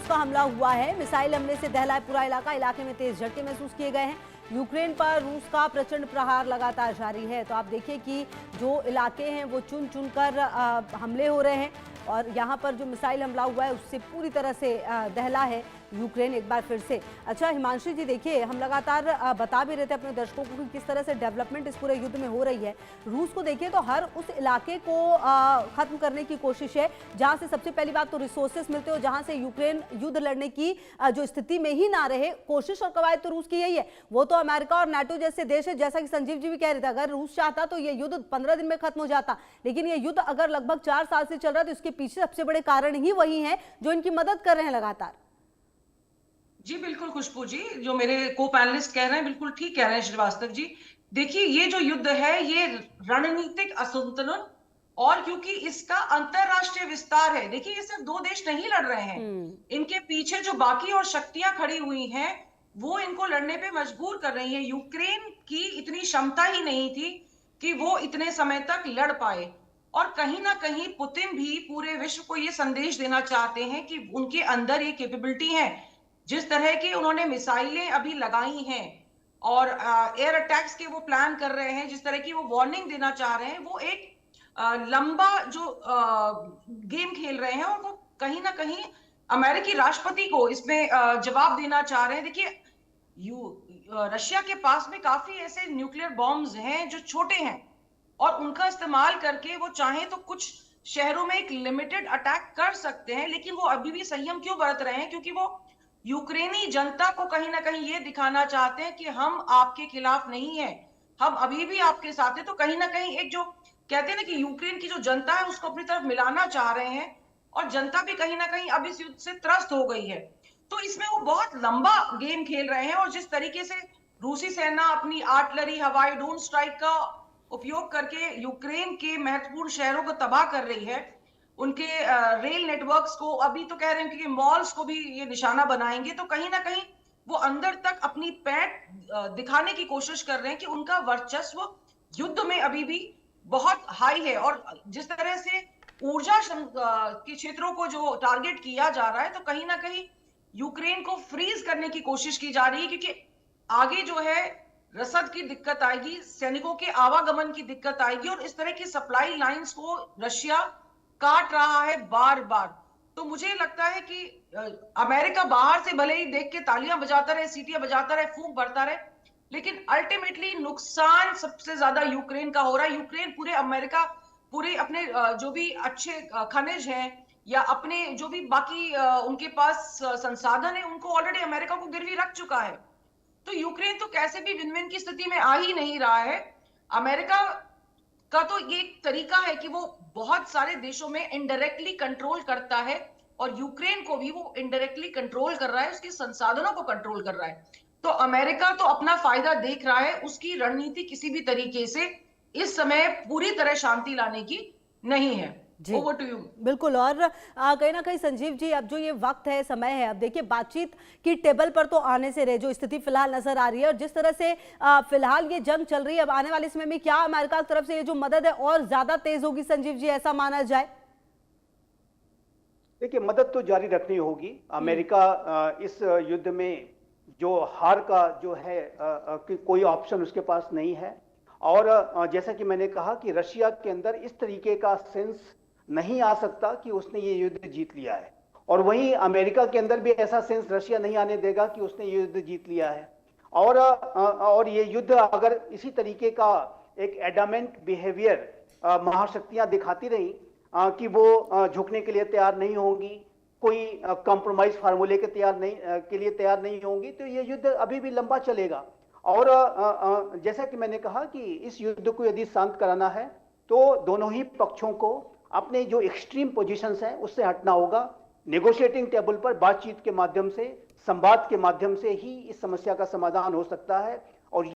रूस का हमला हुआ है। मिसाइल हमले से दहला पूरा इलाके में तेज झटके महसूस किए गए हैं। यूक्रेन पर रूस का प्रचंड प्रहार लगातार जारी है। तो आप देखिए कि जो इलाके हैं वो चुन चुन कर हमले हो रहे हैं और यहाँ पर जो मिसाइल हमला हुआ है उससे पूरी तरह से दहला है यूक्रेन एक बार फिर से। अच्छा हिमांशु जी, देखिए हम लगातार बता भी रहे थे अपने दर्शकों को कि किस तरह से डेवलपमेंट इस पूरे युद्ध में हो रही है। रूस को देखिए तो हर उस इलाके को खत्म करने की कोशिश है जहां से सबसे पहली बात तो रिसोर्सेस मिलते हो, जहां से यूक्रेन युद्ध लड़ने की जो स्थिति में ही ना रहे। कोशिश और कवायद तो रूस की यही है। वो तो अमेरिका और नाटो जैसे देश है, जैसा कि संजीव जी भी कह रहे थे, अगर रूस चाहता तो ये युद्ध 15 दिन में खत्म हो जाता, लेकिन ये युद्ध अगर लगभग 4 साल से चल रहा है तो इसके पीछे सबसे बड़े कारण ही वही हैं जो इनकी मदद कर रहे हैं लगातार। जी बिल्कुल खुशबू जी, जो मेरे को पैनलिस्ट कह रहे हैं बिल्कुल ठीक कह रहे हैं श्रीवास्तव जी। देखिए ये जो युद्ध है ये रणनीतिक असंतुलन और क्योंकि इसका अंतरराष्ट्रीय विस्तार है। देखिए ये सिर्फ दो देश नहीं लड़ रहे हैं, इनके पीछे जो बाकी और शक्तियां खड़ी हुई हैं वो इनको लड़ने पे मजबूर कर रही है। यूक्रेन की इतनी क्षमता ही नहीं थी कि वो इतने समय तक लड़ पाए और कहीं ना कहीं पुतिन भी पूरे विश्व को ये संदेश देना चाहते हैं कि उनके अंदर ये कैपेबिलिटी है। जिस तरह की उन्होंने मिसाइलें अभी लगाई हैं और एयर अटैक्स के वो प्लान कर रहे हैं, जिस तरह की वो वार्निंग देना चाह रहे हैं, वो एक लंबा जो गेम खेल रहे हैं और वो कहीं ना कहीं अमेरिकी राष्ट्रपति को इसमें जवाब देना चाह रहे हैं। देखिए रशिया के पास में काफी ऐसे न्यूक्लियर बॉम्ब्स हैं जो छोटे हैं और उनका इस्तेमाल करके वो चाहे तो कुछ शहरों में एक लिमिटेड अटैक कर सकते हैं, लेकिन वो अभी भी संयम क्यों बरत रहे हैं? क्योंकि वो यूक्रेनी जनता को कहीं ना कहीं ये दिखाना चाहते हैं कि हम आपके खिलाफ नहीं है, हम अभी भी आपके साथ हैं। तो कहीं ना कहीं एक जो कहते हैं ना कि यूक्रेन की जो जनता है उसको अपनी तरफ मिलाना चाह रहे हैं और जनता भी कहीं ना कहीं अब इस युद्ध से त्रस्त हो गई है। तो इसमें वो बहुत लंबा गेम खेल रहे हैं और जिस तरीके से रूसी सेना अपनी आर्टिलरी, हवाई ड्रोन स्ट्राइक का उपयोग करके यूक्रेन के महत्वपूर्ण शहरों को तबाह कर रही है, उनके रेल नेटवर्क्स को, अभी तो कह रहे हैं कि मॉल्स को भी ये निशाना बनाएंगे, तो कहीं ना कहीं वो अंदर तक अपनी पैठ दिखाने की कोशिश कर रहे हैं कि उनका वर्चस्व युद्ध में अभी भी बहुत हाई है। और जिस तरह से ऊर्जा के क्षेत्रों को जो टारगेट किया जा रहा है, तो कहीं ना कहीं यूक्रेन को फ्रीज करने की कोशिश की जा रही है, क्योंकि आगे जो है रसद की दिक्कत आएगी, सैनिकों के आवागमन की दिक्कत आएगी और इस तरह की सप्लाई लाइंस को रशिया काट रहा है बार बार। तो मुझे लगता है कि अमेरिका बाहर से भले ही देख के तालियां बजाता रहे, सीटियां बजाता रहे, फूंक भरता रहे, लेकिन अल्टीमेटली नुकसान सबसे ज्यादा यूक्रेन का हो रहा है। यूक्रेन पूरे अमेरिका, पूरे अपने जो भी अच्छे खनिज हैं या अपने जो भी बाकी उनके पास संसाधन है, उनको ऑलरेडी अमेरिका को गिरवी रख चुका है। तो यूक्रेन तो कैसे भी विन विन की स्थिति में आ ही नहीं रहा है। अमेरिका का तो ये एक तरीका है कि वो बहुत सारे देशों में इनडायरेक्टली कंट्रोल करता है और यूक्रेन को भी वो इनडायरेक्टली कंट्रोल कर रहा है, उसके संसाधनों को कंट्रोल कर रहा है। तो अमेरिका तो अपना फायदा देख रहा है, उसकी रणनीति किसी भी तरीके से इस समय पूरी तरह शांति लाने की नहीं है। Over to you. बिल्कुल। और कहीं ना कहीं संजीव जी, अब जो ये वक्त है, समय है, अब देखिए बातचीत की टेबल पर तो आने से रहे जो स्थिति फिलहाल नजर आ रही है और जिस तरह से फिलहाल ये जंग चल रही है, अब आने वाले समय में क्या अमेरिका की तरफ से ये जो मदद है और ज्यादा तेज होगी संजीव जी, ऐसा माना जाए? देखिए मदद तो जारी रखनी होगी। अमेरिका इस युद्ध में जो हार का जो है कि कोई ऑप्शन उसके पास नहीं है और जैसा कि मैंने कहा कि रशिया के अंदर इस तरीके का सेंस नहीं आ सकता कि उसने ये युद्ध जीत लिया है और वहीं अमेरिका के अंदर भी ऐसा सेंस रशिया नहीं आने देगा कि उसने ये युद्ध जीत लिया है। और ये युद्ध अगर इसी तरीके का एक एडामेंट बिहेवियर महाशक्तियां दिखाती रही कि वो झुकने के लिए तैयार नहीं होंगी, कोई कॉम्प्रोमाइज फार्मूले के लिए तैयार नहीं होंगी, तो ये युद्ध अभी भी लंबा चलेगा। और जैसा कि मैंने कहा कि इस युद्ध को यदि शांत कराना है तो दोनों ही पक्षों को अपने जो एक्सट्रीम पोजीशंस हैं उससे हटना होगा। नेगोशिएटिंग टेबल पर बातचीत के माध्यम से, संवाद के माध्यम से ही इस समस्या का समाधान हो सकता है।